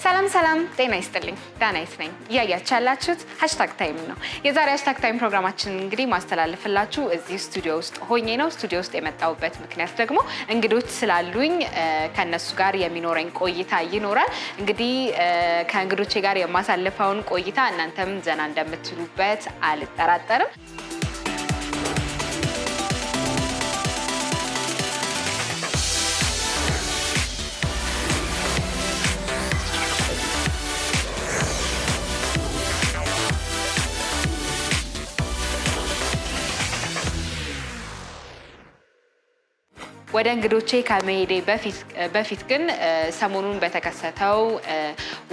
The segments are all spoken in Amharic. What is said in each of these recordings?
ሰላም ሰላም ጤና ይስጥልኝ ዳናይት ነኝ ያያቻላችሁት #ታይም ነው የዛሬ #ታይም ፕሮግራማችን እንግዲህ ማስተላለፍላችሁ እዚህ ስቱዲዮ ውስጥ ሆኜ ነው ስቱዲዮ ውስጥ የመጣውበት ምክንያት ደግሞ እንግዶች ስላሉኝ ከነሱ ጋር የሚኖረኝ ቆይታ ይኖራል እንግዲህ ከእንግዶቼ ጋር የማሳልፈውን ቆይታ እናንተም ዘና እንደምትሉበት አልጠራጠርም ወደ እንግዶቼ ከመሄዴ በፊት ግን ሰሞኑን በተከሰተው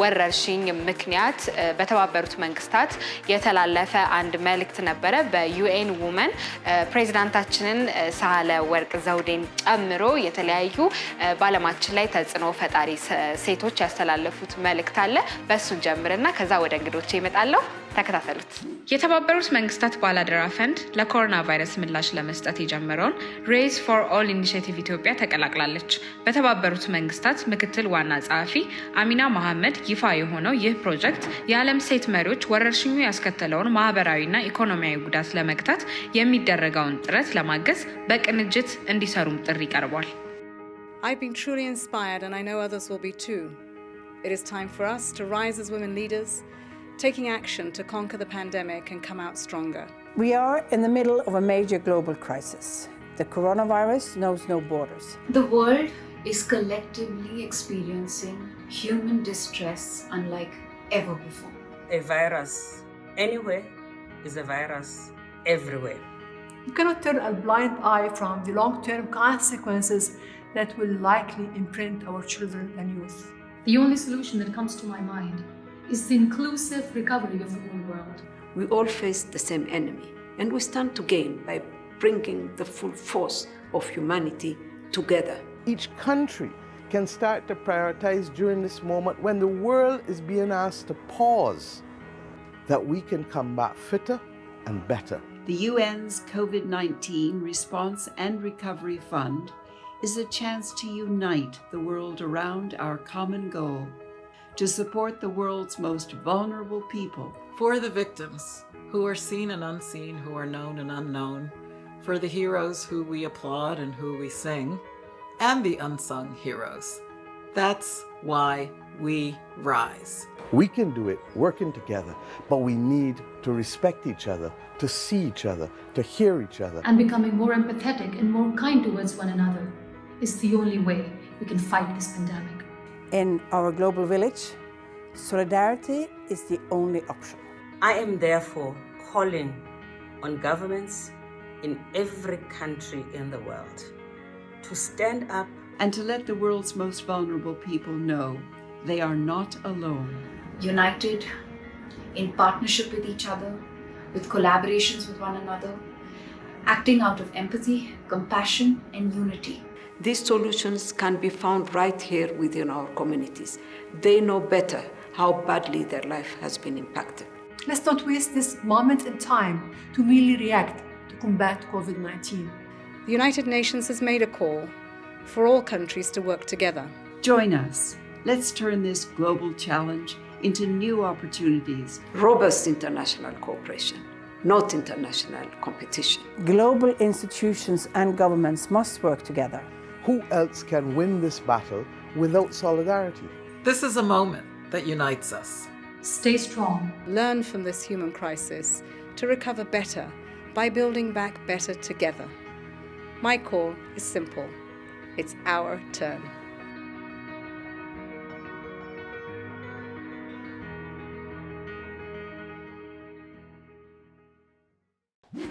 ወረርሽኝ ምክንያት በተባበሩት መንግስታት የተላለፈ አንድ መልእክት ነበረ በዩኤን ውመን ፕሬዝዳንታችንን ሳህለወርቅ ዘውዴን ጨምሮ የተለያዩ ባለማችን ላይ ተጽዕኖ ፈጣሪ ሴቶች ያስተላለፉት መልእክት አለ በሱን ጀምርና ከዛ ወደ እንግዶቼ እመጣለሁ ተከታተሉት የተባበሩት መንግስታት ባላደራ ፈንድ ለኮሮና ቫይረስ ምላሽ ለመስጠት የጀመረውን ሬይዝ ፎር ኦል ኢኒሺዬቲቭ ኢትዮጵያ ተቀላቅላለች በተባበሩት መንግስታት ምክትል ዋና ጸሐፊ አሚና መሐመድ ይፋ የሆነው ይህ ፕሮጀክት የዓለም ሴት መሪዎች ወረርሽኙ ያስከተለውን ማህበራዊና ኢኮኖሚያዊ ጉዳት ለመግታት የሚደረገውን ጥረት ለማገዝ በቅንጅት እንዲሰሩም ጥሪ ቀርቧል I've been truly inspired and I know others will be too. It is time for us to rise as women leaders, taking action to conquer the pandemic and come out stronger. We are in the middle of a major global crisis. The coronavirus knows no borders. The world is collectively experiencing human distress unlike ever before. A virus anywhere is a virus everywhere. You cannot turn a blind eye from the long-term consequences that will likely imprint our children and youth. The only solution that comes to my mind is the inclusive recovery of the whole world. We all face the same enemy, and we stand to gain by bringing the full force of humanity together. Each country can start to prioritize during this moment when the world is being asked to pause, that we can come back fitter and better. The UN's COVID-19 Response and Recovery Fund is a chance to unite the world around our common goal, to support the world's most vulnerable people. For the victims who are seen and unseen, who are known and unknown, for the heroes who we applaud and who we sing, and the unsung heroes. That's why we rise. We can do it working together, but we need to respect each other, to see each other, to hear each other. And becoming more empathetic and more kind towards one another is the only way we can fight this pandemic. In our global village, solidarity is the only option. I am therefore calling on governments in every country in the world to stand up and to let the world's most vulnerable people know they are not alone. United in partnership with each other, with collaborations with one another, acting out of empathy, compassion, and unity. These solutions can be found right here within our communities. They know better how badly their life has been impacted. Let's not waste this moment in time to merely react to combat COVID-19. The United Nations has made a call for all countries to work together. Join us. Let's turn this global challenge into new opportunities. Robust international cooperation, not international competition. Global institutions and governments must work together. Who else can win this battle without solidarity? This is a moment that unites us. Stay strong. Learn from this human crisis to recover better by building back better together. My call is simple. It's our turn.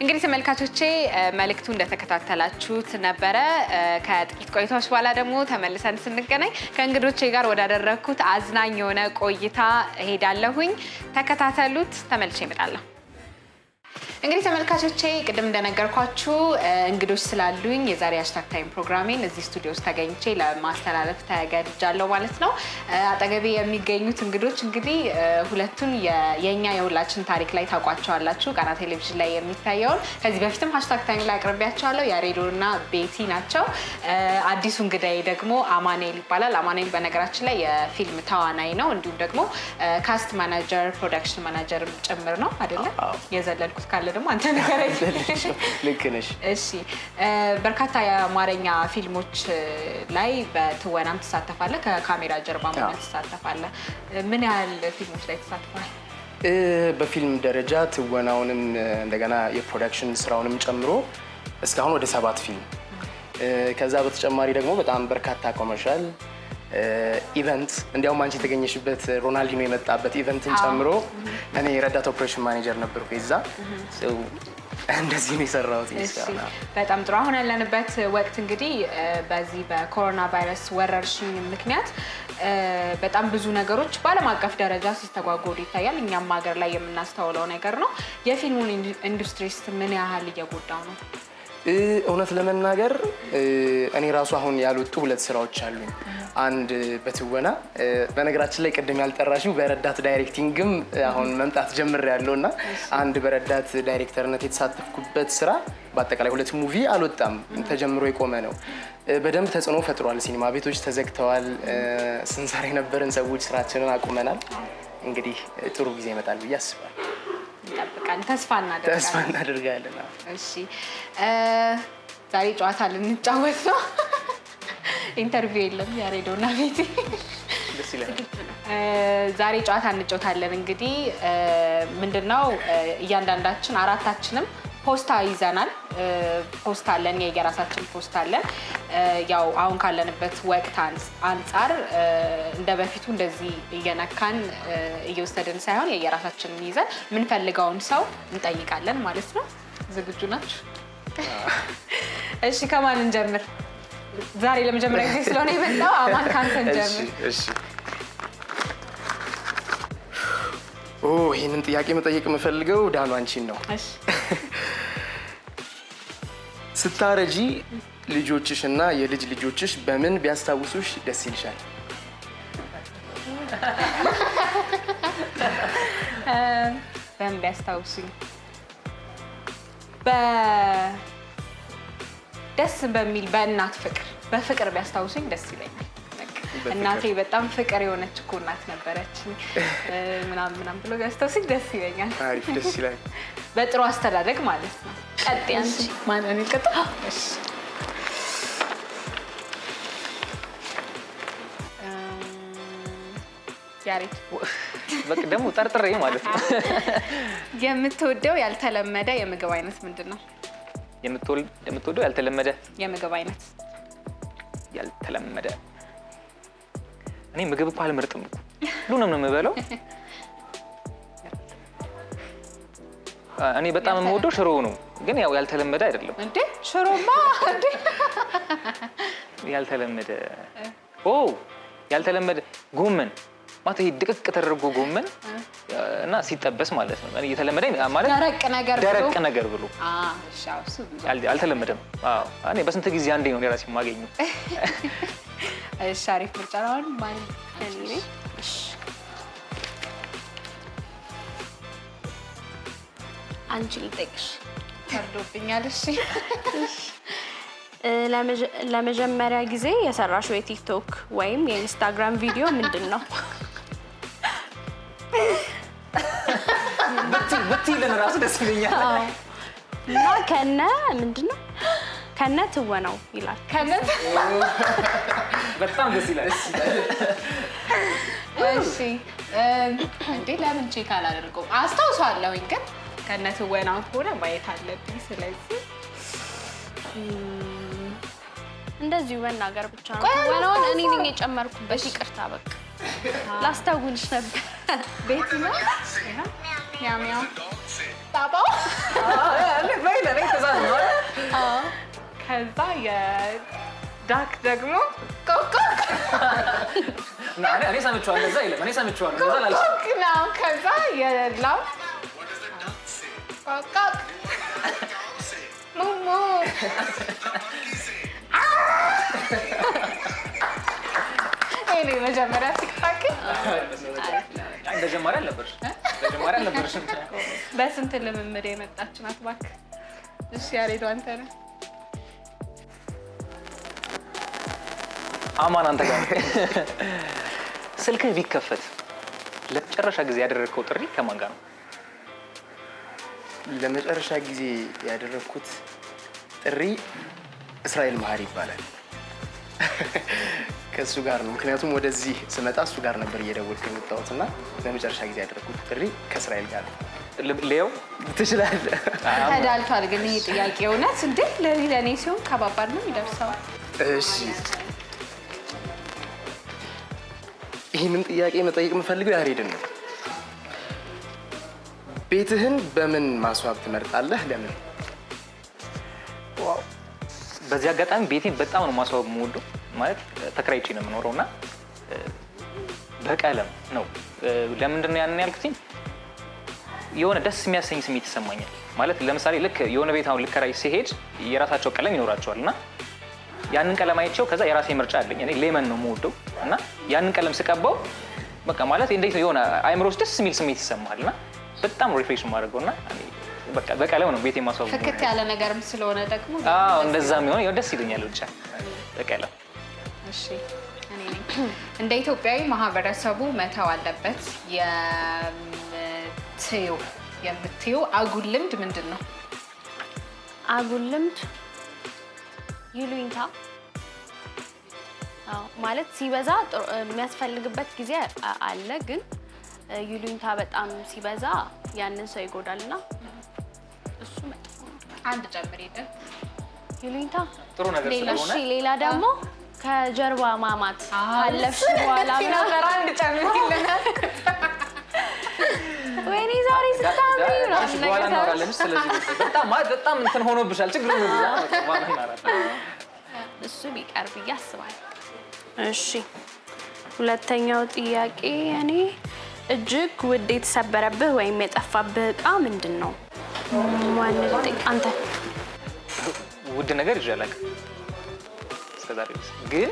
እንግዲህ ተመልካቾቼ መልእክቱ እንደተከታተላችሁት ነበረ ከጥቂት ቆይታዎች በኋላ ደግሞ ተመልሰን ስንገናኝ ከእንግዶቼ ጋር ወዳደረኩት አዝናኝ የሆነ ቆይታ ሄዳለሁኝ ተከታተሉት ተመልሼ እመጣለሁ እንግዲህ ተመልካቾቼ ቅድም እንደነገርኳችሁ እንግዶች ስላሉኝ የዛሬ #ታይም ፕሮግራሜን እዚህ ስቱዲዮ ውስጥ ተገኝቼ ለማስተላለፍ ተገድጃለሁ ማለት ነው። አጠገቤ የሚገኙት እንግዶች እንግዲህ ሁለቱን የኛ የሁላችን ታሪክ ላይ ታውቋቸዋላችሁ። ቃና ቴሌቪዥን ላይ የሚታየውን ከዚህ በፊትም #ታይም ላይ አቅርቤያቸዋለሁ። ያሬዶና ቤቲ ናቸው። አዲሱ እንግዳዬ ደግሞ አማኑኤል ይባላል። አማኑኤል በነገራችን ላይ የፊልም ተዋናይ ነው፣ እንዲሁም ደግሞ ካስት ማናጀር ፕሮዳክሽን ማናጀር ጭምር ነው አይደለ? የዘለልኩት ካለ ደግሞ አንተ ንገረኝ። ልክ ነሽ። እሺ በርካታ የአማርኛ ፊልሞች ላይ በትወናም ትሳተፋለህ፣ ከካሜራ ጀርባ ሆነህ ትሳተፋለህ። ምን ያህል ፊልሞች ላይ ተሳትፈሃል? በፊልም ደረጃ ትወናውንም እንደገና የፕሮዳክሽን ስራውንም ጨምሮ እስካሁን ወደ 7 ፊልም፣ ከዛ በተጨማሪ ደግሞ በጣም በርካታ ኮመርሻል ኢቨንት፣ እንዲያውም አንቺ የተገኘሽበት ሮናልዲኖ የመጣበት ኢቨንትን ጨምሮ እኔ ረዳት ኦፕሬሽን ማኔጀር ነበርኩ። እዛ እንደዚህ ነው የሰራሁት። በጣም ጥሩ። አሁን ያለንበት ወቅት እንግዲህ በዚህ በኮሮና ቫይረስ ወረርሽኝ ምክንያት በጣም ብዙ ነገሮች በዓለም አቀፍ ደረጃ ሲስተጓጎሉ ይታያል። እኛም ሀገር ላይ የምናስተውለው ነገር ነው። የፊልሙን ኢንዱስትሪስ ምን ያህል እየጎዳው ነው? እውነት ለመናገር እኔ ራሱ አሁን ያልወጡ 2 ስራዎች አሉኝ። አንድ በትወና በነገራችን ላይ ቅድም ያልጠራሽው በረዳት ዳይሬክቲንግም አሁን መምጣት ጀምሬያለሁ እና አንድ በረዳት ዳይሬክተርነት የተሳተፍኩበት ስራ በአጠቃላይ 2 ሙቪ አልወጣም፣ ተጀምሮ የቆመ ነው። በደንብ ተጽዕኖ ፈጥሯል። ሲኒማ ቤቶች ተዘግተዋል። ስንሰራ የነበረን ሰዎች ስራችንን አቁመናል። እንግዲህ ጥሩ ጊዜ ይመጣል ብዬ አስባለሁ። እንጠብቃለን፣ ተስፋ እናደርጋለን። እሺ ዛሬ ጨዋታ ልንጫወት ነው። ኢንተርቪው የለም ያሬዶና ቤቲ። ደስ ይላል። ዛሬ ጨዋታ እንጫወታለን። እንግዲህ ምንድነው እያንዳንዳችን አራታችንም ፖስታ ይዘናል። ፖስታ አለን፣ የየራሳችን ፖስታ አለን። ያው አሁን ካለንበት ወቅት አንፃር እንደ በፊቱ እንደዚህ እየነካን እየወሰድን ሳይሆን የየራሳችንን ይዘን የምንፈልገውን ሰው እንጠይቃለን ማለት ነው። ዝግጁ ናችሁ? እሺ ከማን እንጀምር? ዛሬ ለመጀመሪያ ጊዜ ስለሆነ የመጣው አማን ካንተ እንጀምር። እሺ ይህንን ጥያቄ መጠየቅ የምፈልገው ዳኑ አንቺን ነው። እሺ ስታረጂ ልጆችሽ እና የልጅ ልጆችሽ በምን ቢያስታውሱሽ ደስ ይልሻል? በምን ቢያስታውሱኝ ደስ በሚል በእናት ፍቅር በፍቅር ቢያስታውሱኝ ደስ ይለኛል። እናቴ በጣም ፍቅር የሆነች እኮ እናት ነበረች ምናምን ብሎ ቢያስታውሱኝ ደስ ይለኛል። አሪፍ፣ ደስ ይላል። በጥሩ አስተዳደግ ማለት ነው። ቀጥይ አንቺ። ማን ነው የሚቀጥለው? እሺ ያሬድ በቃ ደግሞ ጠርጥሬ ማለት ነው። የምትወደው ያልተለመደ የምግብ አይነት ምንድን ነው? የምትወደው ያልተለመደ የምግብ አይነት? ያልተለመደ እኔ ምግብ እኮ አልመርጥም እኮ ሁሉንም ነው የምበለው። እኔ በጣም የምወደው ሽሮ ነው፣ ግን ያው ያልተለመደ አይደለም። እንዴ ሽሮማ እንዴ ያልተለመደ ያልተለመደ ጎመን ማለት ይሄ ድቅቅ ተደርጎ ጎመን እና ሲጠበስ ማለት ነው። እኔ የተለመደ ማለት ደረቅ ነገር ብሎ አልተለመደም። አዎ እኔ በስንት ጊዜ አንዴ ነው ራሴ የማገኘው። እሺ አሪፍ ምርጫ ነው። ማን እኔ? እሺ አንቺ ልጠይቅሽ። ፈርዶብኛል። እሺ ለመጀመሪያ ጊዜ የሰራሽው የቲክቶክ ወይም የኢንስታግራም ቪዲዮ ምንድን ነው? ብትይልን ራሱ ደስ ይለኛል። እና ከነ ምንድን ነው ከነ ትወናው ይላል። ከነ በጣም ደስ ይላል። እሺ እንዴ ለምን ቼክ አላደርገውም? አስታውሳለሁኝ ግን ከነ ትወናው ሆነ ማየት አለብኝ። ስለዚህ እንደዚሁ መናገር ብቻ ነው። ትወናውን እኔ ነኝ የጨመርኩበት። ይቅርታ በቃ ላስታውልሽ ነበር። ቤት ነው ሚያው ታባው ከዛ የዳክ ደግሞ ኮኮ እኔ ሰምቼዋለሁ። እዛ የለም እኔ ሰምቼዋለሁ። እዛ ላልሽ ነው። ከዛ የላም ቃቃ ሙሙ እኔ መጀመሪያ ሲቃቂ እንደጀመረ አልነበርሽ በስንት ልምምድ የመጣች ናት እባክህ። እሺ ያሬዶ አንተ ነህ። አማን አንተ ጋር ስልክህ ቢከፈት ለመጨረሻ ጊዜ ያደረግከው ጥሪ ከማን ጋር ነው? ለመጨረሻ ጊዜ ያደረግኩት ጥሪ እስራኤል መሀሪ ይባላል። ከእሱ ጋር ነው። ምክንያቱም ወደዚህ ስመጣ እሱ ጋር ነበር እየደወልኩ የመጣሁትና ለመጨረሻ ጊዜ ያደረግኩት ጥሪ ከእስራኤል ጋር ነው። ሌው ትችላለህ። ተዳልቷል ግን ይሄ ጥያቄ እውነት እንዴ ለኔ ሲሆን ከባባድ ነው የሚደርሰው። እሺ ይህንን ጥያቄ መጠየቅ የምፈልገው ያሬድን ነው። ቤትህን በምን ማስዋብ ትመርጣለህ? ለምን? በዚህ አጋጣሚ ቤቴን በጣም ነው ማስዋብ የምወደው። ማለት ተከራይቼ ነው የምኖረው እና በቀለም ነው። ለምንድን ነው ያንን ያልኩትኝ? የሆነ ደስ የሚያሰኝ ስሜት ይሰማኛል። ማለት ለምሳሌ ልክ የሆነ ቤት አሁን ልከራይ ሲሄድ የራሳቸው ቀለም ይኖራቸዋል እና ያንን ቀለም አይቼው ከዛ የራሴ ምርጫ አለኝ። እኔ ሌመን ነው የምወደው እና ያንን ቀለም ስቀባው በቃ ማለት እንዴት ነው የሆነ አይምሮ ውስጥ ደስ የሚል ስሜት ይሰማል እና በጣም ሪፍሬሽ ማድረገውና በቃ በቀለም ነው ቤቴ ማስዋብ። ፍክት ያለ ነገርም ስለሆነ ደግሞ እንደዛም ይሆን ደስ ይለኛል ብቻ በቀለም። እሺ እኔ ነኝ እንደ ኢትዮጵያዊ ማህበረሰቡ መተው አለበት የምትዩ አጉል ልምድ ምንድን ነው? አጉል ልምድ ይሉኝታ ማለት ሲበዛ የሚያስፈልግበት ጊዜ አለ፣ ግን ይሉኝታ በጣም ሲበዛ ያንን ሰው ይጎዳልና እሱ መጥፎ ነው። አንድ ጨምር ይደል ይሉኝታ ጥሩ ነገር ስለሆነ ሌላ ደግሞ ከጀርባ ማማት ካለፍሽ በኋላ ምናምን አንድ ጨምር ይለናል። ወይኔ ዛሬ ስታምሪ ነው በኋላ እናወራለን። ስለዚህ በጣም እንትን ሆኖብሻል ችግር ነው እሱ ቢቀር ብዬ አስባለሁ። እሺ ሁለተኛው ጥያቄ እኔ እጅግ ውድ የተሰበረብህ ወይም የጠፋብህ እቃ ምንድን ነው? አንተ ውድ ነገር ይዤ አላውቅም እስከዛሬ ድረስ። ግን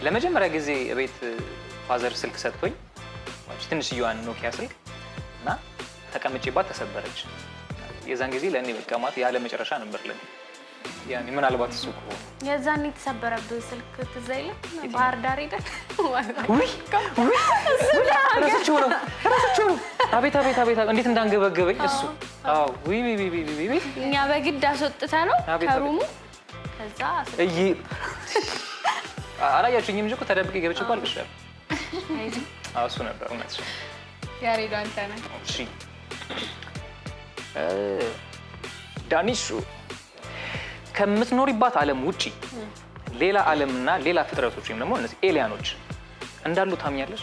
ለመጀመሪያ ጊዜ ቤት ፋዘር ስልክ ሰጥቶኝ ትንሽዬዋን ኖኪያ ስልክ እና ተቀምጬባት ተሰበረች። የዛን ጊዜ ለእኔ በቃ ማለት ያለ መጨረሻ ነበር ለኔ። ያኔ ምናልባት እሱ እኮ የዛን የተሰበረብህ ስልክ ትዝ አይልም? ባህር ዳር ሄደን እራሳቸው ነው አቤት እንዴት እንዳንገበገበኝ እሱ። አዎ እኛ በግድ አስወጥተ ነው ከሩሙ። ከዛ አላያችሁኝም እንጂ እኮ ተደብቄ ገብቼ እኮ አልቅሻለሁ። እሱ ነበር እውነት። ያሬዶ አንተ ነህ። እሺ ዳኒሹ ከምትኖሪባት ዓለም ውጪ ሌላ ዓለምና ሌላ ፍጥረቶች ወይም ደግሞ እነዚህ ኤሊያኖች እንዳሉ ታምኛለሽ?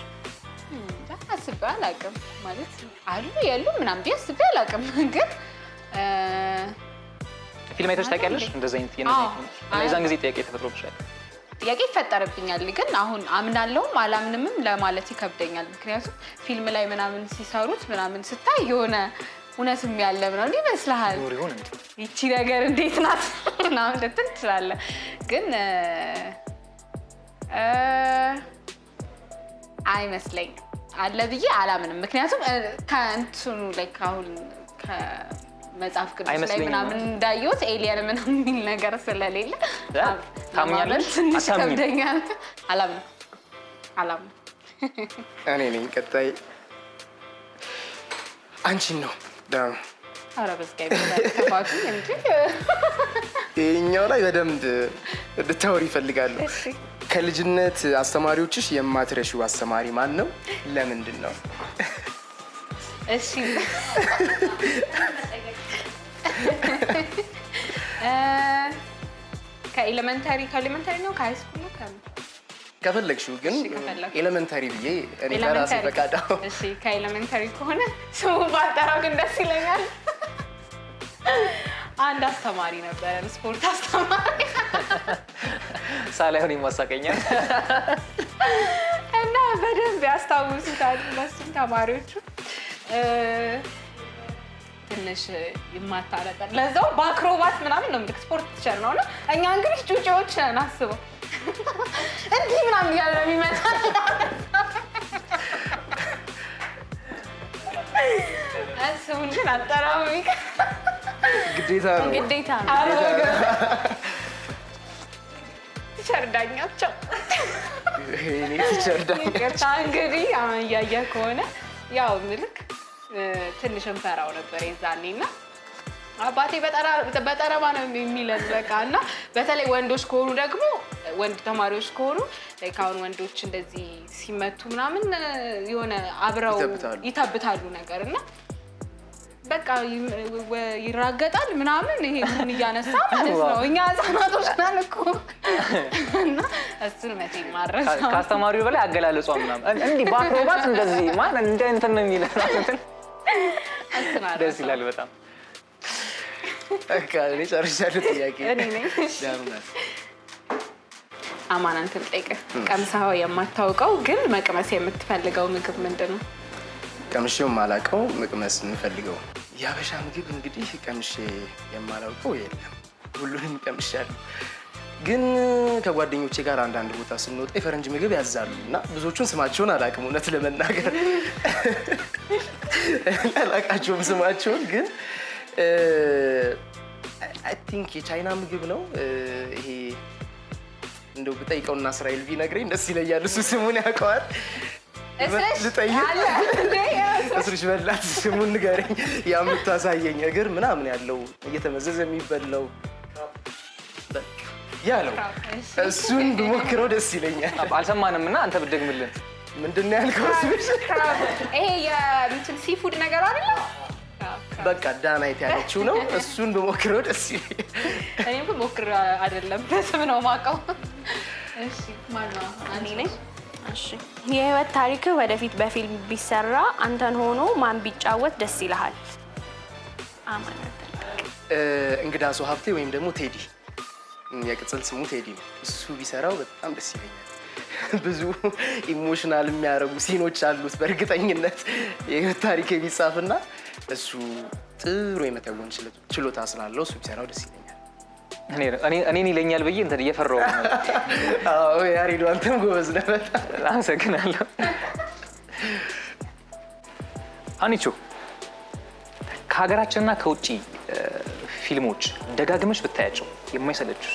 አስቤ አላውቅም። ማለት አሉ የሉም ምናምን ብዬ አስቤ አላውቅም። ግን ፊልም አይተሽ ታውቂያለሽ? እንደዚህ አይነት የዛን ጊዜ ጥያቄ ተፈጥሮብሻል? ጥያቄ ይፈጠርብኛል። ግን አሁን አምናለሁም አላምንምም ለማለት ይከብደኛል። ምክንያቱም ፊልም ላይ ምናምን ሲሰሩት ምናምን ስታይ የሆነ እውነትም ያለም ነው ይመስልሃል። ይቺ ነገር እንዴት ናት ምናምን ልትል ትችላለህ። ግን አይመስለኝም አለ ብዬ አላምንም። ምክንያቱም ከእንትኑ ላይ አሁን ከመጽሐፍ ቅዱስ ላይ ምናምን እንዳየሁት ኤሊየን ምናምን የሚል ነገር ስለሌለ ታምኛለሽ? ትንሽ ከብደኛል። አላምንም። እኔ ነኝ ቀጣይ። አንቺን ነው ዳም ኧረ በስቃይ ተፋቱ እንጂ ይኸኛው ላይ በደንብ እንድታወሪ ይፈልጋለሁ። ከልጅነት አስተማሪዎችሽ የማትረሺው አስተማሪ ማን ነው? ለምንድን ነው? እሺ ከኤሌመንታሪ ነው ከሃይስኩል ነው ከፈለግሽው ግን ኤሌመንታሪ ብዬ እኔ ከራሴ ፈቃዳው። እሺ ከኤሌመንታሪ ከሆነ ስሙ ባልጠራው ግን ደስ ይለኛል። አንድ አስተማሪ ነበረ፣ ስፖርት አስተማሪ ሳላይሆን ይማሳቀኛል እና በደንብ ያስታውሱታል እነሱም ተማሪዎቹ። ትንሽ ይማታለጣል ለዛው በአክሮባት ምናምን ነው ስፖርት ቲቸር ነውና እኛ እንግዲህ ጩጬዎች ነን አስበው እንዲህ ምናምን ያለ የሚመጣ አስቡን ግን አጠራዊ ግዴታ ነው ቲቸር ዳኛቸው እኔ ቲቸር ዳኛቸው እንግዲህ አያያ ከሆነ ያው ምልክ ትንሽም ፈራው ነበር የዛኔና አባቴ በጠረባ ነው የሚለን በቃና በተለይ ወንዶች ከሆኑ ደግሞ ወንድ ተማሪዎች ከሆኑ ለካውን ወንዶች እንደዚህ ሲመቱ ምናምን የሆነ አብረው ይታብታሉ ነገርና በቃ ይራገጣል ምናምን ይሄ ምን ያነሳ ማለት ነው እኛ ህፃናቶች ነን እኮ እና እሱን መቼ ማረሳ ካስተማሪው በላይ አገላለጿ ምናምን እንዲህ በአክሮባት እንደዚህ ማለት እንደ እንትን ነው የሚለው ደስ ይላል በጣም እኔ ጨርሻለሁ ጥያቄ እኔ ነኝ አማን አንተን ጠይቀህ ቀምሰኸው የማታውቀው ግን መቅመስ የምትፈልገው ምግብ ምንድን ነው? ቀምሼው የማላውቀው መቅመስ የምፈልገው የሀበሻ ምግብ እንግዲህ ቀምሼ የማላውቀው የለም ሁሉንም ቀምሻለሁ ግን ከጓደኞቼ ጋር አንዳንድ ቦታ ስንወጣ የፈረንጅ ምግብ ያዛሉ እና ብዙዎቹን ስማቸውን አላውቅም እውነት ለመናገር አላውቃቸውም ስማቸውን ግን I think የቻይና ምግብ ነው ይሄ እንደው ብጠይቀውና እስራኤል ቢነግረኝ ደስ ይለኛል እሱ ስሙን ያውቀዋል እስርሽ በላት ስሙን ንገረኝ የምታሳየኝ እግር ምናምን ያለው እየተመዘዘ የሚበላው ያለው እሱን ብሞክረው ደስ ይለኛል አልሰማንም እና አንተ ብትደግምልን ምንድነው ያልከው ይሄ የእንትን ሲፉድ ነገር አይደል በቃ ዳናይት ያለችው ነው እሱን ብሞክረው ደስ ይለኛል እኔም ብሞክር አይደለም በስም ነው ማውቀው እሺ ማን ነው እኔ ነኝ እሺ የህይወት ታሪክ ወደፊት በፊልም ቢሰራ አንተን ሆኖ ማን ቢጫወት ደስ ይልሃል? አማናት እንግዳ ሰው ሀብቴ ወይም ደግሞ ቴዲ የቅጽል ስሙ ቴዲ ነው እሱ ቢሰራው በጣም ደስ ይለኛል ብዙ ኢሞሽናል የሚያረጉ ሲኖች አሉት በእርግጠኝነት የህይወት ታሪክ ቢጻፍና እሱ ጥሩ የመተወን ችሎታ ስላለው እሱ ቢሰራው ደስ ይለኛል እኔን ይለኛል ብዬ እንትን እየፈራሁ ነው አዎ ያሬዱ አንተም ጎበዝ ነህ በጣም አመሰግናለሁ አንቺ ከሀገራችንና ከውጪ ፊልሞች ደጋግመሽ ብታያቸው የማይሰለችሽ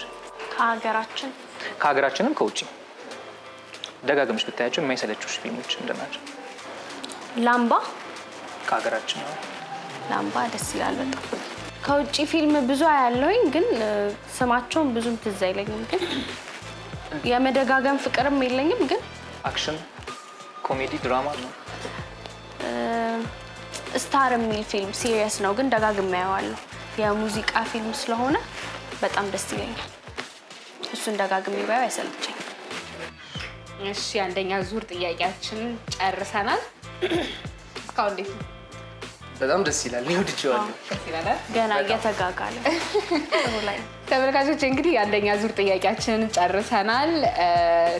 ከሀገራችንም ከውጪ ደጋግመሽ ብታያቸው የማይሰለችሽ ፊልሞች እንደናቸው ላምባ ከሀገራችን ነው ላምባ ደስ ይላል በጣም ከውጪ ፊልም ብዙ አያለሁኝ ግን ስማቸውን ብዙም ትዝ አይለኝም ግን የመደጋገም ፍቅርም የለኝም ግን አክሽን ኮሜዲ ድራማ ነው ስታር የሚል ፊልም ሲሪየስ ነው ግን ደጋግሜ አየዋለሁ የሙዚቃ ፊልም ስለሆነ በጣም ደስ ይለኛል እሱን ደጋግሜ ባየው አይሰለቸኝም እሺ አንደኛ ዙር ጥያቄያችን ጨርሰናል እስካሁን እንዴት ነው በጣም ደስ ይላል ይወድቻለሁ ገና እየተጋጋለ ላይ ተመልካቾች እንግዲህ አንደኛ ዙር ጥያቄያችንን ጨርሰናል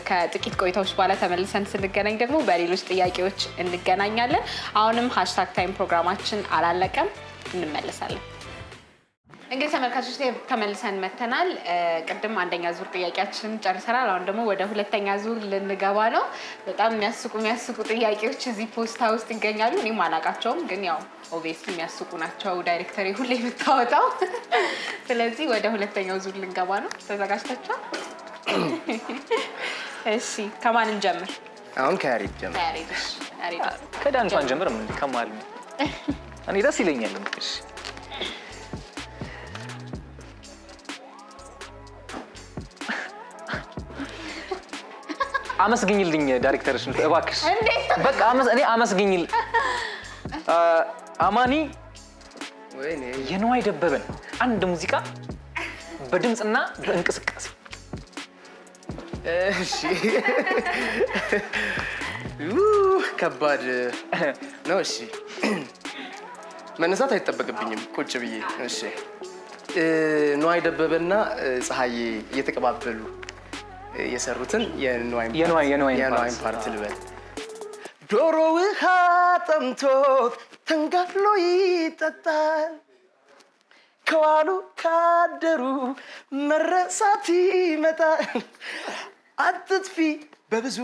ከጥቂት ቆይታዎች በኋላ ተመልሰን ስንገናኝ ደግሞ በሌሎች ጥያቄዎች እንገናኛለን አሁንም #ታይም ፕሮግራማችን አላለቀም እንመለሳለን እንግዲህ ተመልካቾች ተመልሰን መተናል ቅድም አንደኛ ዙር ጥያቄያችንን ጨርሰናል አሁን ደግሞ ወደ ሁለተኛ ዙር ልንገባ ነው በጣም የሚያስቁ ጥያቄዎች እዚህ ፖስታ ውስጥ ይገኛሉ እኔም አላውቃቸውም ግን ያው ኦብቪየስሊ የሚያስቁ ናቸው ዳይሬክተሪ ሁሌ የምታወጣው ስለዚህ ወደ ሁለተኛው ዙር ልንገባ ነው ተዘጋጅታችኋል እሺ ከማን እንጀምር አሁን ከያሬድ ጀምር ያሬድ ከዳንሷን ጀምር ምን ከማል እኔ ደስ ይለኛል እንግዲህ አመስግኝልኝ ዳይሬክተርሽን እባክሽ በቃ እኔ አመስግኝል አማኒ ወይኔ የነዋይ ደበበን አንድ ሙዚቃ በድምጽና በእንቅስቃሴ እሺ ከባድ ነው እሺ መነሳት አይተበቅብኝም ቁጭ ብዬ እሺ ነዋይ ደበበና ፀሐዬ እየተቀባበሉ የሰሩትን የነዋይ ፓርት ልበል ዶሮ ውሃ ጠምቶት ተንጋፍሎ ይጠጣል ከዋሉ ካደሩ መረሳት ይመጣል አትጥፊ በብዙ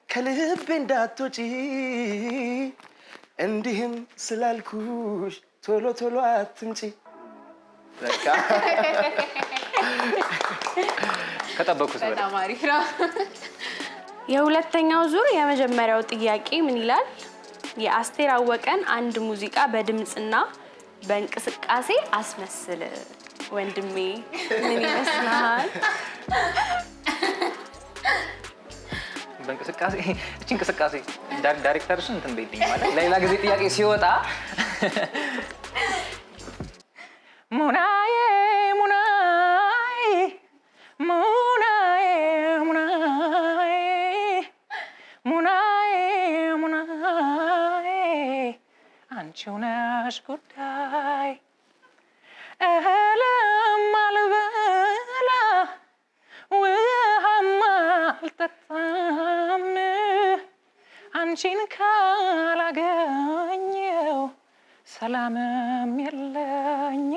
ከልቤ እንዳትወጪ እንዲህም ስላልኩሽ ቶሎ ቶሎ አትምጪ በቃ ከጠበኩት በጣም አሪፍ ነው። የሁለተኛው ዙር የመጀመሪያው ጥያቄ ምን ይላል? የአስቴር አወቀን አንድ ሙዚቃ በድምጽና በእንቅስቃሴ አስመስል። ወንድሜ ምን ይመስላል? በእንቅስቃሴ እቺ እንቅስቃሴ ዳይሬክተርሽን እንትን በይልኝ ማለት ለሌላ ጊዜ ጥያቄ ሲወጣ ሙናዬ ሙናዬ ሙናዬ ሙናዬ ሙናዬ ሙናዬ አንቺው ነሽ ጉዳይ እህልም አልበላ ውሃም አልጠጣም አንቺን ካላገኘው ሰላምም የለኝ።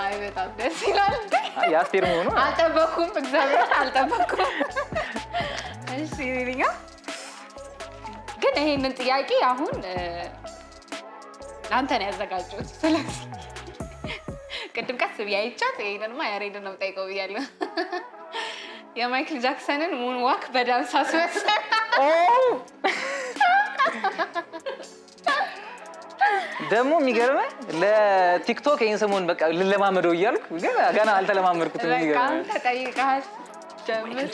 አይ በጣም ደስ ይላል። የአስቴር መሆኑ አልጠበኩም፣ እግዚአብሔር አልጠበኩም። እሺ ሪሪኛ ግን ይሄንን ጥያቄ አሁን ለአንተ ነው ያዘጋጀሁት። ስለዚህ ቅድም ቀስ ብዬ አይቻት ይሄንንማ ያሬድን ነው የምጠይቀው ብያለሁ። የማይክል ጃክሰንን ሙን ዋክ በዳንስ አስመሰል። ደግሞ የሚገርመህ ለቲክቶክ ይሄን ሰሞን በቃ ልለማመደው እያልኩ ግን ገና አልተለማመድኩትም። በቃ የሚገርምህ ተጠይቀሃል። ጀምር።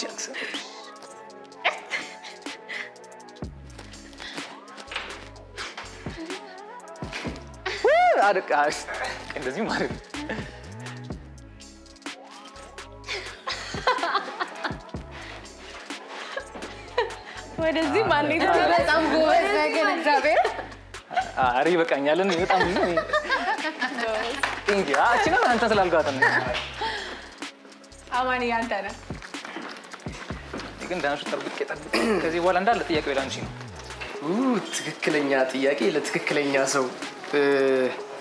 አድቃሽ እንደዚህ ማለት ነው። ወደዚህ ማን ነው? በጣም ጎበዝ ነገር እግዚአብሔር። አሪ በቃኛል እንዴ በጣም ብዙ ነው። እንጂ አቺና አንተ ስላልጋት ነው። አማን ያንተ ነው። ግን ዳንሱ ጠብቄ ከዚህ በኋላ እንዳለ ጥያቄው ላንቺ ነው። ትክክለኛ ጥያቄ ለትክክለኛ ሰው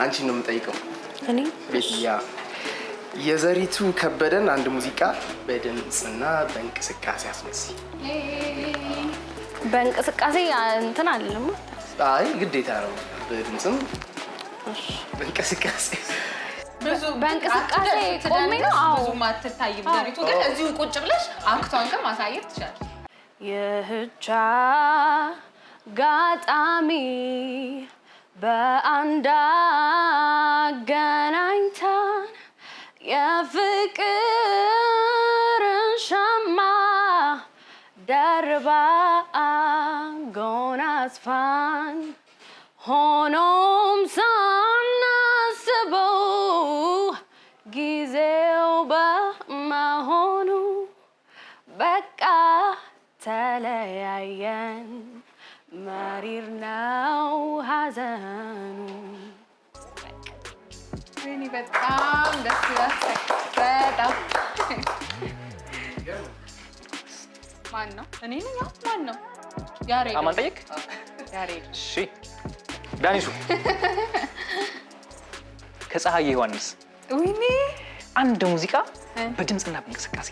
አንቺን ነው የምጠይቀው። እኔ ቤትያ የዘሪቱ ከበደን አንድ ሙዚቃ በድምጽና በእንቅስቃሴ አስመስል። በእንቅስቃሴ እንትን አይደለም። አይ ግዴታ ነው በድምጽም በእንቅስቃሴ። በእንቅስቃሴ ቆሜ ነው። አዎ ብዙ ማትታይም ዘሪቱ፣ ግን እዚሁ ቁጭ ብለሽ አክቷን ግን ማሳየት ትችላለሽ። ይህች አጋጣሚ በአንድ አገናኝታን የፍቅርን ሸማ ደርባ ጎናጽፋን ሆኖም ሳናስበው ጊዜው በመሆኑ በቃ ተለያየን። መሪር ነው ሐዘኑ። እኔ በጣም ደስ ይላል። በጣም ማን ነው? እኔ ነኝ። ማን ነው? ያሬድ። አማን ጠይቅ። ያሬድ። እሺ ዳኒሱ ከፀሐዬ ዮሐንስ ወይኔ አንድ ሙዚቃ በድምጽና በእንቅስቃሴ።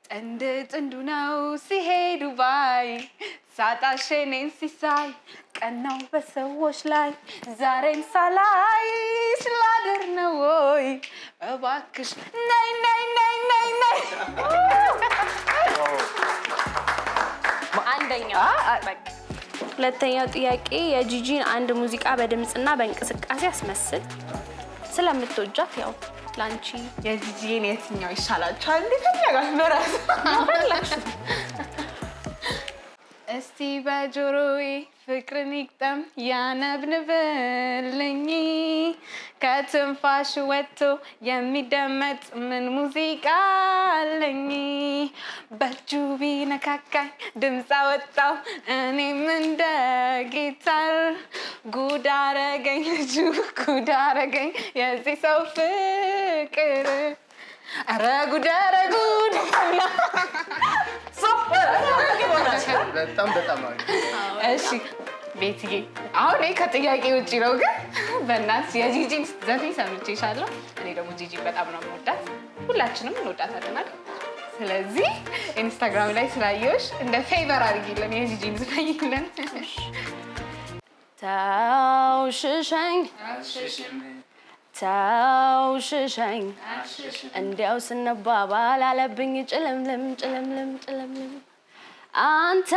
ጥንድ ጥንዱ ነው ሲሄዱ ባይ ሳጣሽ እኔን ሲሳይ ቀናው በሰዎች ላይ ዛሬን ሳላይ ስላድር ነው ወይ እባክሽ ነይ ነይ ነይ ነይ ነይ። አንደኛው በቃ። ሁለተኛው ጥያቄ የጂጂን አንድ ሙዚቃ በድምጽና በእንቅስቃሴ አስመስል። ስለምትወጃት ያው ላንቺ የጂጂን የትኛው ይሻላችኋል? እንደፈለጋችሁ በራስ ፈለግሽ። እስቲ በጆሮዬ ፍቅርን ይቅጠም ያነብንብልኝ ከትንፋሽ ወጥቶ የሚደመጥ ምን ሙዚቃ አለኝ? በእጁ ቢነካካኝ ድምፅ አወጣው እኔም እንደ ጊታር ጉድ አረገኝ ልጁ ጉድ አረገኝ የዚህ ሰው ፍቅር ኧረ ጉድ ኧረ ጉድ ሱፐር በጣም እሺ ቤትዬ አሁን ከጥያቄ ውጪ ነው ግን በእናትሽ የጂጂን ዘፈን ሰምቼሻለሁ እኔ ደግሞ ጂጂን በጣም ነው የምወዳት ሁላችንም እንወዳታለን አይደል ስለዚህ ኢንስታግራም ላይ ስላየሽ እንደ ፌቨር አድርጊልን የጂጂን ዝፈኝልን ታውሽሸኝ እንዲያው ስንባባል አለብኝ ጭልምልም አንተ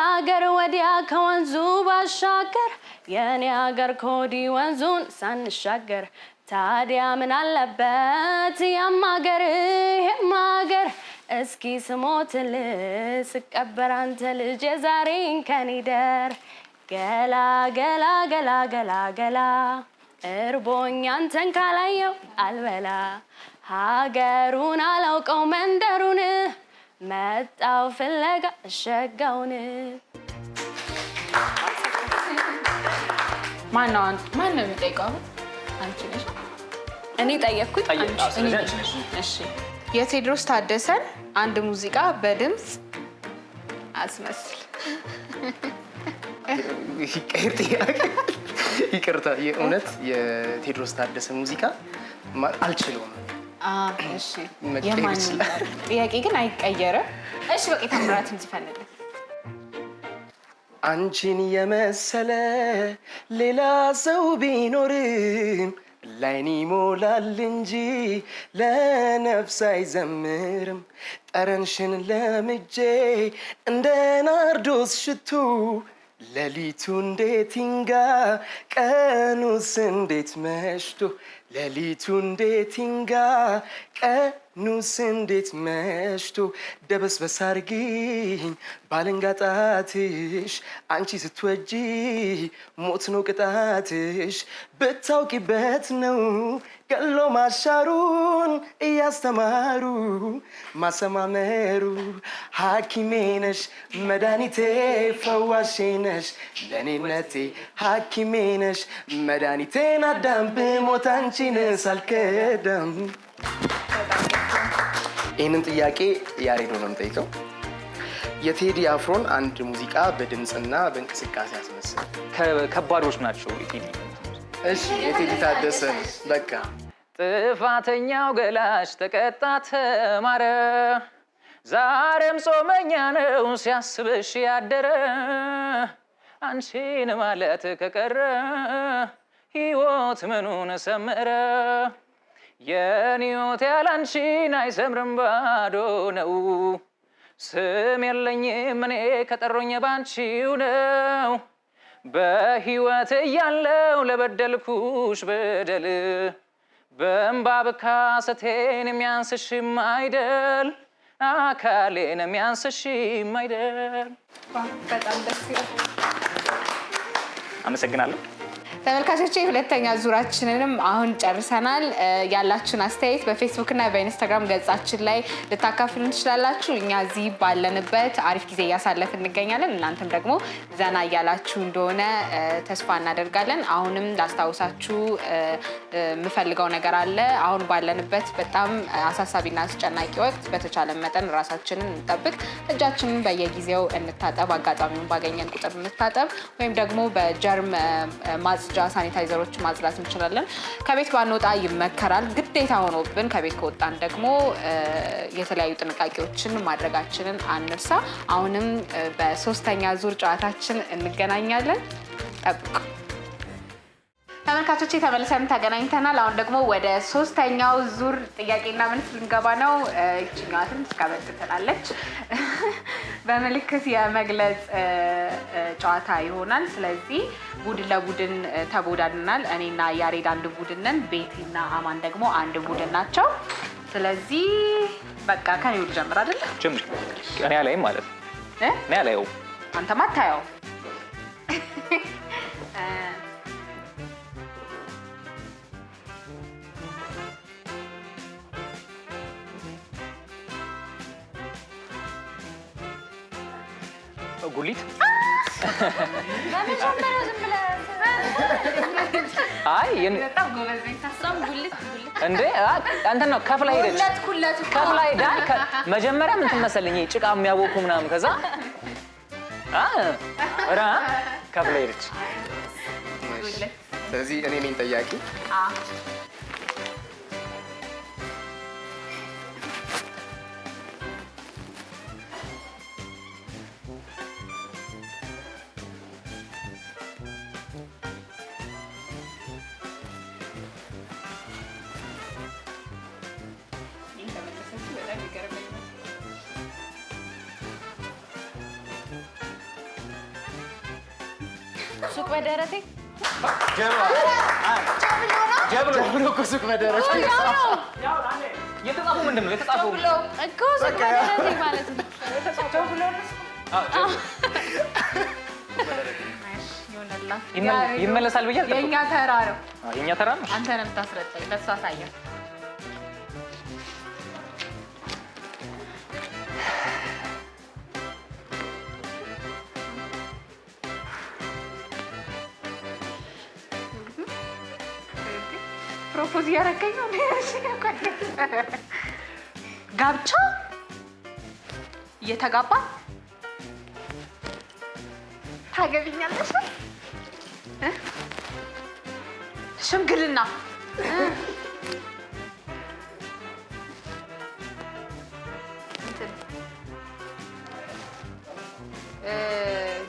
አገር ወዲያ ከወንዙ ባሻገር የኔ አገር ኮዲ ወንዙን ሳንሻገር ታዲያ ምን አለበት ያማገር የማገር እስኪ ስሞትል ስቀበር አንተ ልጅ የዛሬን ከኒደር ገላ ገላ ገላ ገላ ገላ እርቦኝ አንተን ካላየው አልበላ ሀገሩን አላውቀው መንደሩን መጣው ፍለጋ ሸጋውን ማነው የሚጠይቀው አንቺ ነሽ እኔ ጠየቅኩት እሺ የቴዎድሮስ ታደሰን አንድ ሙዚቃ በድምጽ አስመስል ይቅርታ የእውነት የቴዎድሮስ ታደሰ ሙዚቃ አልችለውም እሺ የማን ጥያቄ ግን አይቀየርም እሺ በቃ ታምራትን ዝፈንልን አንቺን የመሰለ ሌላ ሰው ቢኖርም ላይን ይሞላል እንጂ ለነፍስ አይዘምርም ጠረንሽን ለምጄ እንደ ናርዶስ ሽቱ ሌሊቱ እንዴት ይንጋ ቀኑስ እንዴት መሽቶ ሌሊቱ እንዴት ይንጋ ቀኑስ እንዴት መሽቶ ደበስበስ አርጊኝ ባለንጋጣትሽ አንቺ ስትወጂ ሞት ነው ቅጣትሽ ብታውቂበት ነው ገሎ ማሻሩን እያስተማሩ ማሰማመሩ ሐኪሜ ነሽ መድኃኒቴ ፈዋሼ ነሽ ለኔነቴ ሐኪሜ ነሽ መድኃኒቴን አዳም ብሞት አንቺን ሳልከዳም ይህንን ጥያቄ ያሬዶ ነው የምጠይቀው የቴዲ አፍሮን አንድ ሙዚቃ በድምፅና በእንቅስቃሴ አስመስል ከባዶች ናቸው የቴዲ እሺ የቴዲ ታደሰ በቃ ጥፋተኛው ገላሽ ተቀጣ ተማረ ዛሬም ጾመኛ ነው ሲያስብሽ ያደረ አንቺን ማለት ከቀረ ሕይወት ምኑን ሰመረ የኔ ሕይወት ያላንቺን አይሰምርም ባዶ ነው ስም የለኝም እኔ ከጠሩኝ ባንቺው ነው በሕይወት እያለው ለበደልኩሽ በደል በእንባ ብካሰቴን የሚያንስሽም አይደል አካሌን የሚያንስሽም አይደል በጣም ደስ ይላል አመሰግናለሁ ተመልካቾቼ ሁለተኛ ዙራችንንም አሁን ጨርሰናል ያላችሁን አስተያየት በፌስቡክ እና በኢንስታግራም ገጻችን ላይ ልታካፍሉ እንችላላችሁ እኛ እዚህ ባለንበት አሪፍ ጊዜ እያሳለፍን እንገኛለን እናንተም ደግሞ ዘና እያላችሁ እንደሆነ ተስፋ እናደርጋለን አሁንም ላስታውሳችሁ የምፈልገው ነገር አለ አሁን ባለንበት በጣም አሳሳቢና አስጨናቂ ወቅት በተቻለ መጠን ራሳችንን እንጠብቅ እጃችንን በየጊዜው እንታጠብ አጋጣሚውን ባገኘን ቁጥር እንታጠብ ወይም ደግሞ በጀርም ማጽጃ ሳኒታይዘሮች ማጽዳት እንችላለን ከቤት ባንወጣ ይመከራል ግዴታ ሆኖብን ከቤት ከወጣን ደግሞ የተለያዩ ጥንቃቄዎችን ማድረጋችንን አንርሳ አሁንም በሶስተኛ ዙር ጨዋታችን እንገናኛለን ጠብቁ ተመልካቾቼ ተመልሰን ተገናኝተናል አሁን ደግሞ ወደ ሶስተኛው ዙር ጥያቄና መልስ ልንገባ ነው እቺኛዋትን እስካበጥተናለች በመልክት የመግለጽ ጨዋታ ይሆናል ስለዚህ ቡድን ለቡድን ተቦዳድናል እኔና ያሬድ አንድ ቡድን ነን ቤቲና አማን ደግሞ አንድ ቡድን ናቸው ስለዚህ በቃ ከኔው ልጀምር አይደል ጀምሪ እኔ አላይም ማለት እኔ አላየው አንተ ማታየው ጉሊት በመጀመሪያው ዝም ብለህ አይ በጣም ጎበዝ ነኝ። እሷም ጉልት እንዴ አንተ ነው ከፍላ ሄደች ኩለት ከፍላ ሄዳ መጀመሪያ ምን ትመሰለኝ ጭቃ የሚያቦኩ ምናምን ከዛ ራ ከፍላ ሄደች። ስለዚህ እኔ ነኝ ጠያቂ። ሱቅ በደረቴ ጀብሎ እኮ ሱቅ በደረቴ የተጻፈው ምንድን ነው? የተጻፈው እኮ ሱቅ በደረቴ ማለት ነው። ይመለሳል ብዬ አልጠበኩም። የእኛ ተራ ነው። የእኛ ተራ ነው። አንተ ነው የምታስረዳኝ። ለእሱ አሳየው። ፕሮፖዝ እያደረገኝ ነው። ጋብቻ እየተጋባ ታገቢኛለሽ? ሽምግልና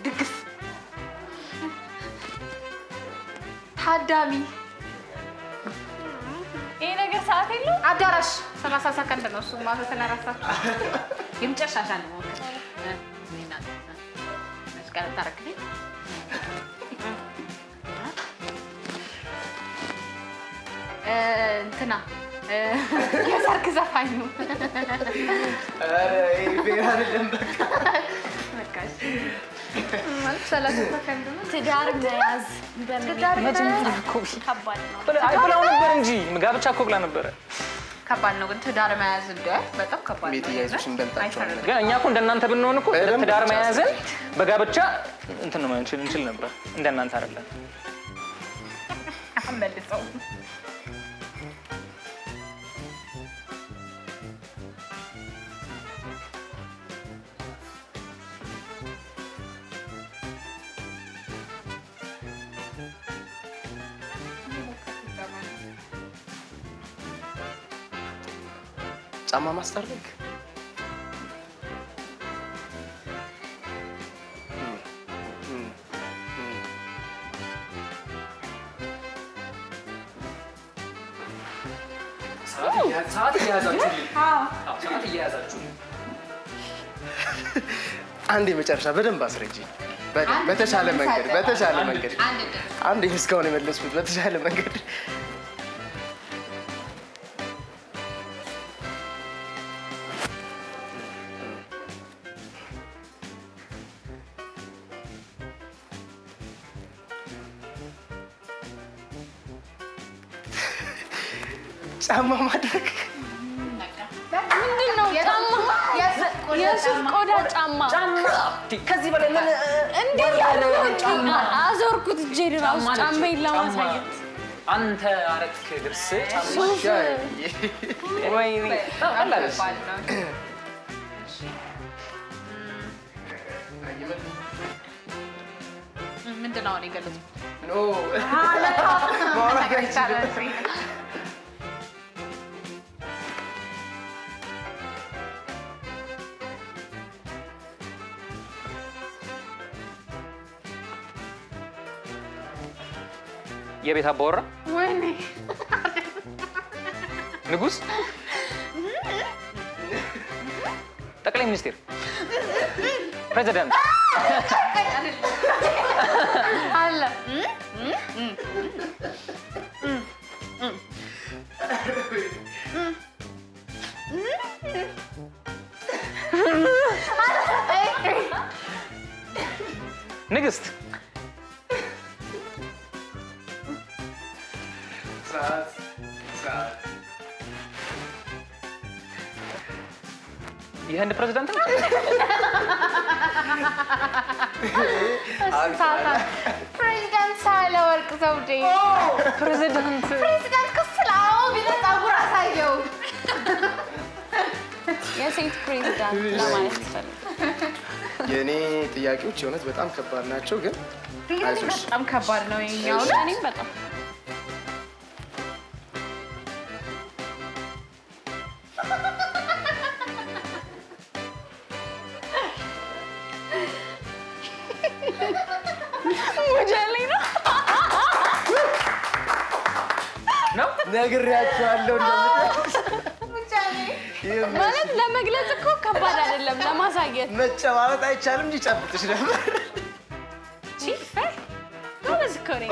ድግስ ታዳሚ ይሄ ነገር ሰዓት የለው። አዳራሽ 30 ሰከንድ ነው። እሱ ማታ ስለራሳ የመጨረሻ ነው። መስቀል ታረክልኝ እንትና የሰርግ ዘፋኝ ነው። ኧረ ይሄ አይደለም በቃ ማለት 30 ሰከንድ ነው። ትዳር መያዝ ትዳር መጀመሪያ ከባድ ነው። አይ ብላው ነበር እንጂ ጋብቻ እኮ ብላ ነበረ። ከባድ ነው ግን ትዳር መያዝ እንደ በጣም ከባድ ነው። ቤት እያይዞሽ እንበልጣቸዋለን። ግን እኛ እኮ እንደናንተ ብንሆን እኮ ትዳር መያዝን በጋብቻ እንትን ነው እንችል ነበር። እንደናንተ አይደለም። አመልጠው ጫማ ማስጠረግ ሰዓት እየያዛችሁ አንድ የመጨረሻ በደንብ አስረጂ። በተሻለ መንገድ አንድ እስካሁን የመለስኩት በተሻለ መንገድ ጫማ ማድረግ ምንድን ነው? ጫማ የሱፍ ቆዳ ጫማ ከዚህ በላይ ምን እንዴት ያደረኩት? አዞርኩት እጄን እራሱ ጫማዬን ለማሳየት። አንተ አረክ ልብስ ጫማ ወይኔ አላልሽ ምንድን ነው የገለጽኩት? የቤት አባወራ ወይኔ ንጉስ፣ ጠቅላይ ሚኒስቴር፣ ፕሬዚዳንት አለ ንግስት፣ የህንድ ፕሬዝዳንት ነው። ፕሬዝዳንት ሳህለወርቅ ዘውዴ ፕሬዝዳንት ክስላው ቢለጣ ጉራ ሳየው የሴት ፕሬዝዳንት ለማለት ይፈልጋል። የኔ ጥያቄዎች የእውነት በጣም ከባድ ናቸው፣ ግን አይዞሽ። በጣም ከባድ ነው የኛው። እኔም በጣም ነው ነግሬያቸዋለሁ። ማለት ለመግለጽ እኮ ከባድ አይደለም፣ ለማሳየት መጨባበጥ አይቻልም እንጂ ጨብጥሽ ነበር። ጎበዝ እኮ ነኝ።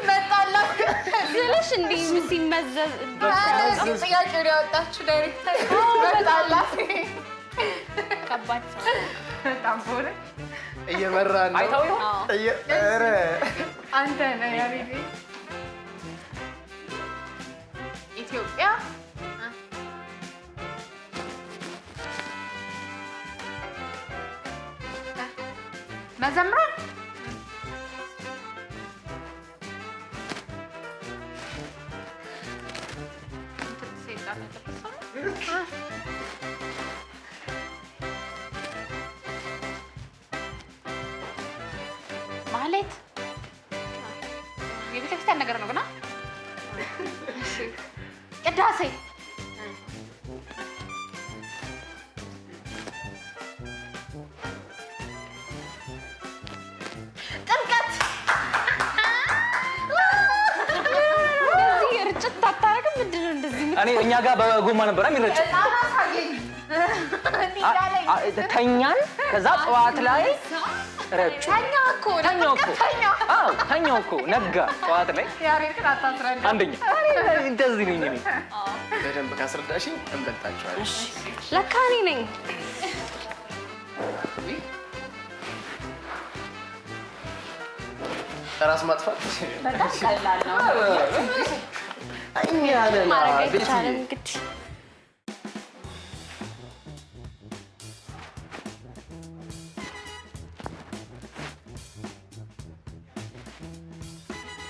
መጣላችሁ ስልሽ እንዲህ ሲመዘዝ ጥያቄውን ያወጣችሁ ዳይሬክተር መጣላችሁ ከባድ ሰው በጣም ሆነ። እየመራን ነው። አይታው ነው። ኧረ አንተ ነህ ያሬድ። ኢትዮጵያ መዘምራን ማለት የቤተክርስቲያን ነገር ነው ግና ቅዳሴ ጥምቀት እንደዚህ ርጭት አታረግም። ምንድን ነው እንደዚህ? እኔ እኛ ጋር በጎማ ነበር የሚረጨው። ተኛን፣ ከዛ ጠዋት ላይ ረጩ። ተኛው እኮ ነጋ። ጠዋት ላይ አንደኛ እንደዚህ ነኝ እኔ። በደንብ ካስረዳሽኝ እንበልጣቸዋለን። ለካ እኔ ነኝ። ራስ ማጥፋት በጣም ቀላል ነው። ማድረግ አይቻልም እንግዲህ።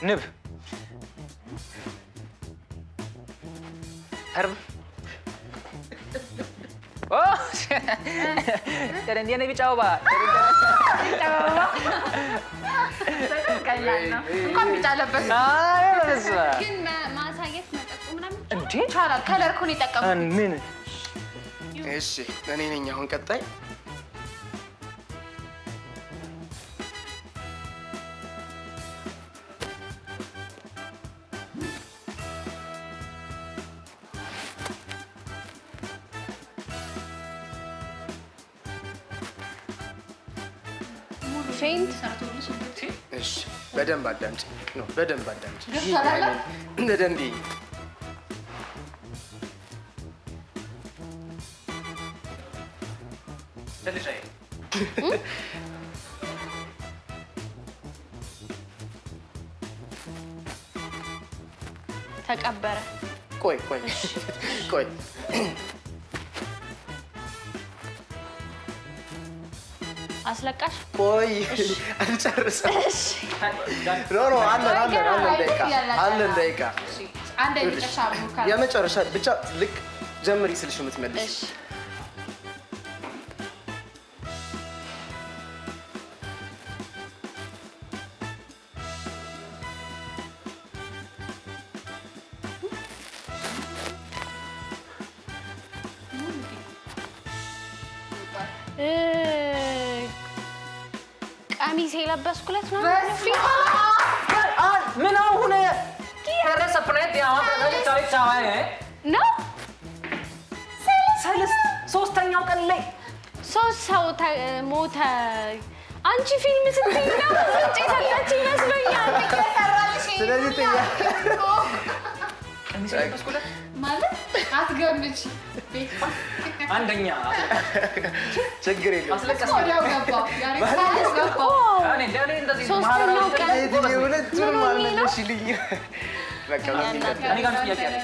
ንብ ተርብ እንዲህ ነው። ቢጫ አበባ ቀላል ነው። እንኳን ቢጫ ለበስ ግን ማሳየት መጠቁ ምናምን እንዴ ይቻላል። ከለር እኮ ነው የጠቀሙት። ምን? እሺ እኔ ነኝ አሁን ቀጣይ። እሺ በደንብ አዳምጪ ነው፣ በደንብ አዳምጪ። በደንብ ተቀበረ። ቆይ አስለቃሽ ቆይ አልጨርስም። ኖ አለን ደቂቃ አንድ የመጨረሻ ሙከራ የመጨረሻ ብቻ ልክ ጀምሪ ስልሽ የምትመልሽ። ቀሚስ የለበስኩለት ነው። ምን አሁን ነው ሰለስት ሶስተኛው ቀን ላይ 3 ሰው ሞተ። አንቺ ፊልም ስትይ ነው እንጭ ሰላች ይመስለኛል። ስለዚህ ቀሚስ የለበስኩለት ማለት አትገምጪ። አንደኛ ችግር የለውም። ወዲያው ገባ ያሬ ሳይንስ ገባ። እንደዚህ ሶስተኛው ቀን ሁለቱንም አልመለስሽልኝ። በቃ እኔ ጋር ጥያቄ አለ።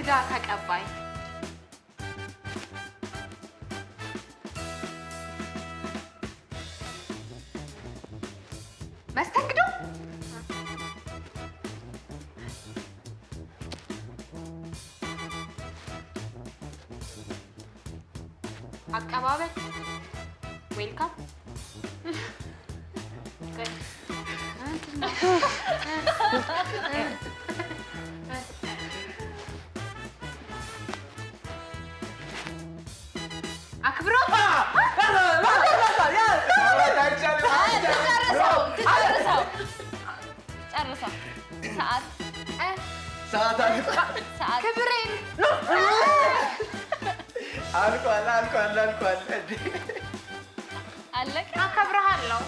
እንግዳ ተቀባይ መስተንግዶ አቀባበል ዌልካም አክብሮ ጨርሰው ሰዓት ክብሬን አልቋል አለቀ አከብርሃለሁ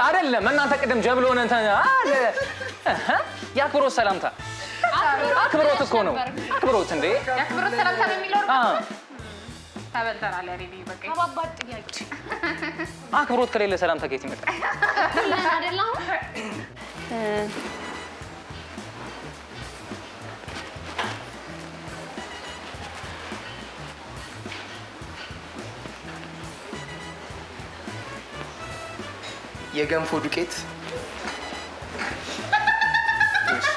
አይደለም እናንተ ቅድም ጀብሎ ሆነ እንትን የአክብሮት ሰላምታ አክብሮት እኮ ነው አክብሮት እንዴ የአክብሮት ሰላምታ ነው የሚለው ተበልተናል ሪሊ በቃ ከባባድ ጥያቄ አክብሮት ከሌለ ሰላምታ ከየት ይመጣል አይደለም የገንፎ ዱቄት እሺ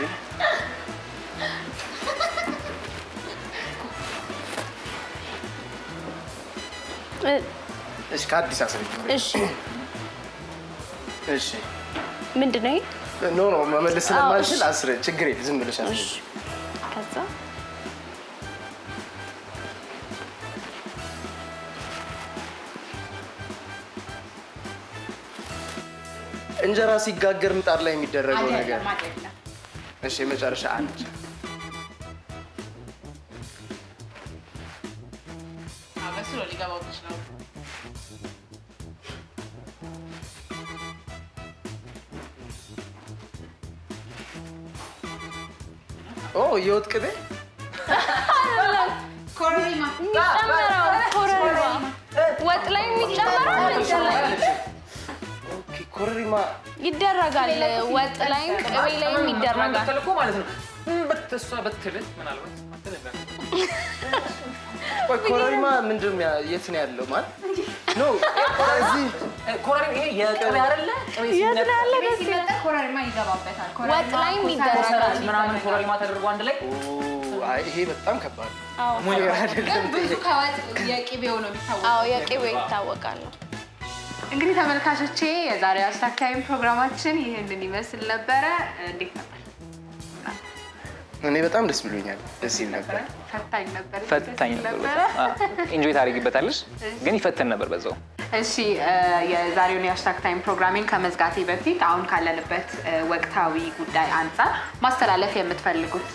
እሺ ከአዲስ አስረጅ እሺ ምንድነው ኖ መመለስ ስለማልችል አስረጅ ችግር የለም ዝም ብለሽ አስረጅ ከዛ እንጀራ ሲጋገር ምጣድ ላይ የሚደረገው ነገር እሺ መጨረሻ አንድ አበስሎ ሊገባው ይችላል ኦ የወጥ ቅቤ ኮረሪማ ወጥ ላይ የሚጨመረው ኮረሪማ ይደረጋል ወጥ ላይ ቅቤ ላይ ይደረጋል ተልኮ ማለት ነው በተሷ በትልት ምናልባት ኮረሪማ ምንድነው የት ነው ያለው ማለት ኖ እዚህ ኮረሪማ ይሄ የቅቤ አይደለ ቅቤ ሲመጣ ኮረሪማ ይገባበታል ወጥ ላይ ይደረጋል ምናምን ኮረሪማ ተደርጎ አንድ ላይ ይሄ በጣም ከባድ ነው ግን ብዙ ከወጥ የቅቤው ነው የሚታወቀው አዎ የቅቤው ይታወቃል እንግዲህ ተመልካቾቼ የዛሬው ሃሽታግ ታይም ፕሮግራማችን ይሄንን ይመስል ነበረ እንዴት ነበር እኔ በጣም ደስ ብሎኛል ደስ ይል ነበር ፈታኝ ነበር ኢንጆይ ታደርጊበታለሽ ግን ይፈተን ነበር በዛው እሺ የዛሬውን የሃሽታግ ታይም ፕሮግራሚንግ ከመዝጋቴ በፊት አሁን ካለንበት ወቅታዊ ጉዳይ አንፃር ማስተላለፍ የምትፈልጉት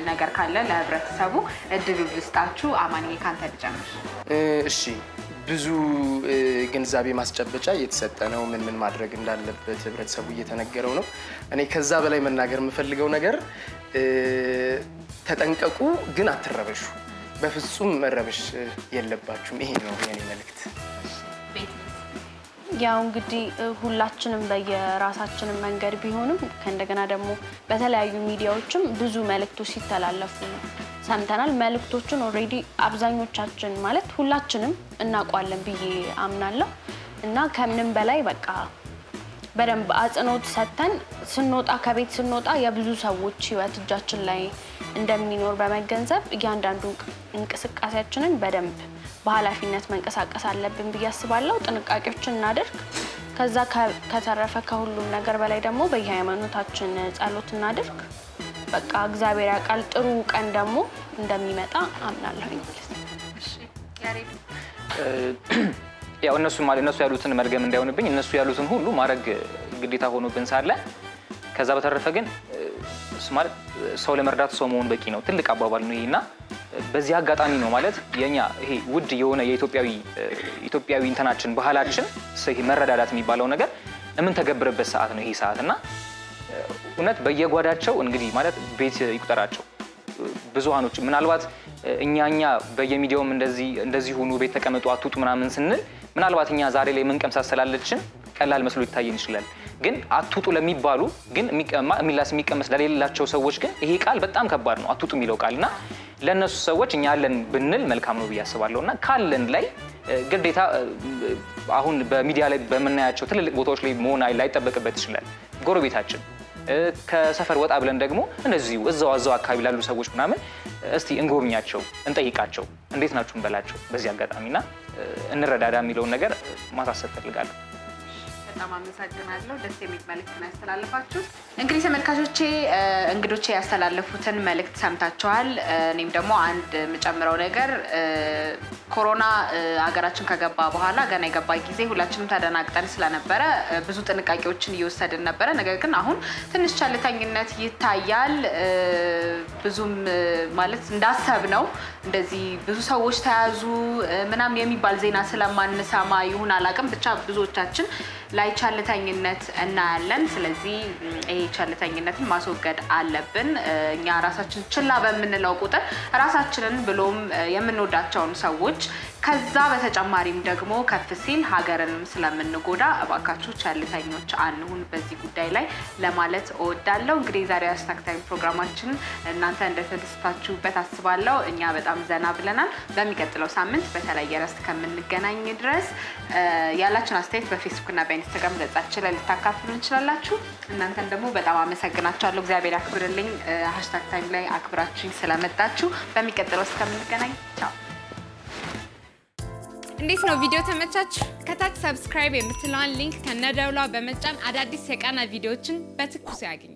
ነገር ካለ ለህብረተሰቡ እድሉ ልስጣችሁ አማንዬ ካንተ ልጀምር እሺ ብዙ ግንዛቤ ማስጨበጫ እየተሰጠ ነው ምን ማድረግ እንዳለበት ህብረተሰቡ እየተነገረው ነው እኔ ከዛ በላይ መናገር የምፈልገው ነገር ተጠንቀቁ ግን አትረበሹ በፍጹም መረበሽ የለባችሁም ይሄ ነው የኔ መልእክት ያው እንግዲህ ሁላችንም በየራሳችን መንገድ ቢሆንም ከእንደገና ደግሞ በተለያዩ ሚዲያዎችም ብዙ መልእክቶች ሲተላለፉ ሰምተናል መልእክቶቹን ኦሬዲ አብዛኞቻችን ማለት ሁላችንም እናውቃለን ብዬ አምናለሁ እና ከምንም በላይ በቃ በደንብ አጽንኦት ሰጥተን ስንወጣ ከቤት ስንወጣ የብዙ ሰዎች ህይወት እጃችን ላይ እንደሚኖር በመገንዘብ እያንዳንዱ እንቅስቃሴያችንን በደንብ በኃላፊነት መንቀሳቀስ አለብን ብዬ አስባለሁ ጥንቃቄዎችን እናድርግ ከዛ ከተረፈ ከሁሉም ነገር በላይ ደግሞ በየሃይማኖታችን ጸሎት እናድርግ በቃ እግዚአብሔር ያውቃል ጥሩ ቀን ደግሞ እንደሚመጣ አምናለሁ ማለት ነው እሺ ያሬድ ያው እነሱ ያሉትን መርገም እንዳይሆንብኝ እነሱ ያሉትን ሁሉ ማድረግ ግዴታ ሆኖብን ሳለ ከዛ በተረፈ ግን ማለት ሰው ለመርዳት ሰው መሆን በቂ ነው ትልቅ አባባል ነው ይሄና በዚህ አጋጣሚ ነው ማለት የኛ ይሄ ውድ የሆነ የኢትዮጵያዊ እንትናችን ባህላችን ይሄ መረዳዳት የሚባለው ነገር የምንተገብርበት ሰዓት ነው ይሄ ሰዓትና እውነት በየጓዳቸው እንግዲህ ማለት ቤት ይቁጠራቸው ብዙሃኖች ምናልባት እኛ በየሚዲያውም እንደዚህ ሆኖ ቤት ተቀመጡ አትውጡ ምናምን ስንል ምናልባት እኛ ዛሬ ላይ ምን ቀምሳሰላለችን ቀላል መስሎ ይታየን ይችላል ግን አትውጡ ለሚባሉ ግን የሚላስ የሚቀመስ ለሌላቸው ሰዎች ግን ይሄ ቃል በጣም ከባድ ነው አትውጡ የሚለው ቃልና ለነሱ ሰዎች እኛ ያለን ብንል መልካም ነው ብዬ አስባለሁና ካለን ላይ ግዴታ አሁን በሚዲያ ላይ በመናያቸው ትልልቅ ቦታዎች ላይ መሆን ላይጠበቅበት ይችላል ጎረቤታችን ከሰፈር ወጣ ብለን ደግሞ እንደዚህ እዛው አካባቢ ላሉ ሰዎች ምናምን እስቲ እንጎብኛቸው እንጠይቃቸው እንዴት ናችሁ እንበላቸው በዚህ አጋጣሚና እንረዳዳ የሚለውን ነገር ማሳሰብ ፈልጋለሁ በጣም አመሰግናለሁ ደስ የሚል መልእክት ነው ያስተላልፋችሁት እንግዲህ ተመልካቾቼ እንግዶቼ ያስተላልፉትን መልእክት ሰምታችኋል እኔም ደግሞ አንድ የምጨምረው ነገር ኮሮና አገራችን ከገባ በኋላ ገና የገባ ጊዜ ሁላችንም ተደናግጠን ስለነበረ ብዙ ጥንቃቄዎችን እየወሰድን ነበረ ነገር ግን አሁን ትንሽ ቸልተኝነት ይታያል ብዙም ማለት እንዳሰብነው እንደዚህ ብዙ ሰዎች ተያዙ ምናም የሚባል ዜና ስለማንሰማ ይሁን አላቅም ብቻ ብዙዎቻችን ላይ ቸልተኝነት እናያለን ስለዚህ ይሄ ቸልተኝነትን ማስወገድ አለብን እኛ ራሳችን ችላ በመንለው ቁጥር ራሳችንን ብሎም የምንወዳቸውን ሰዎች ከዛ በተጨማሪም ደግሞ ከፍ ሲል ሀገርንም ስለምንጎዳ እባካችሁ ቸልተኞች አንሁን በዚህ ጉዳይ ላይ ለማለት እወዳለሁ እንግዲህ ዛሬ አስታክታዊ ፕሮግራማችን እናንተ እንደተደሰታችሁበት አስባለሁ እኛ በጣም ዘና ብለናል በሚቀጥለው ሳምንት በተለየ ርዕስ ከምንገናኝ ድረስ ያላችሁን አስተያየት በፌስቡክ እና በኢንስታግራም ገጻችን ላይ ልታካፍሉ እንችላላችሁ እናንተን ደግሞ በጣም አመሰግናችኋለሁ እግዚአብሔር ያክብርልኝ #ታይም ላይ አክብራችሁኝ ስለመጣችሁ በሚቀጥለው እስከምንገናኝ ቻው እንዴት ነው ቪዲዮ ተመቻችሁ ከታች ሰብስክራይብ የምትለዋን ሊንክ ከነደውሏ በመጫን አዳዲስ የቃና ቪዲዮዎችን በትኩስ ያገኙ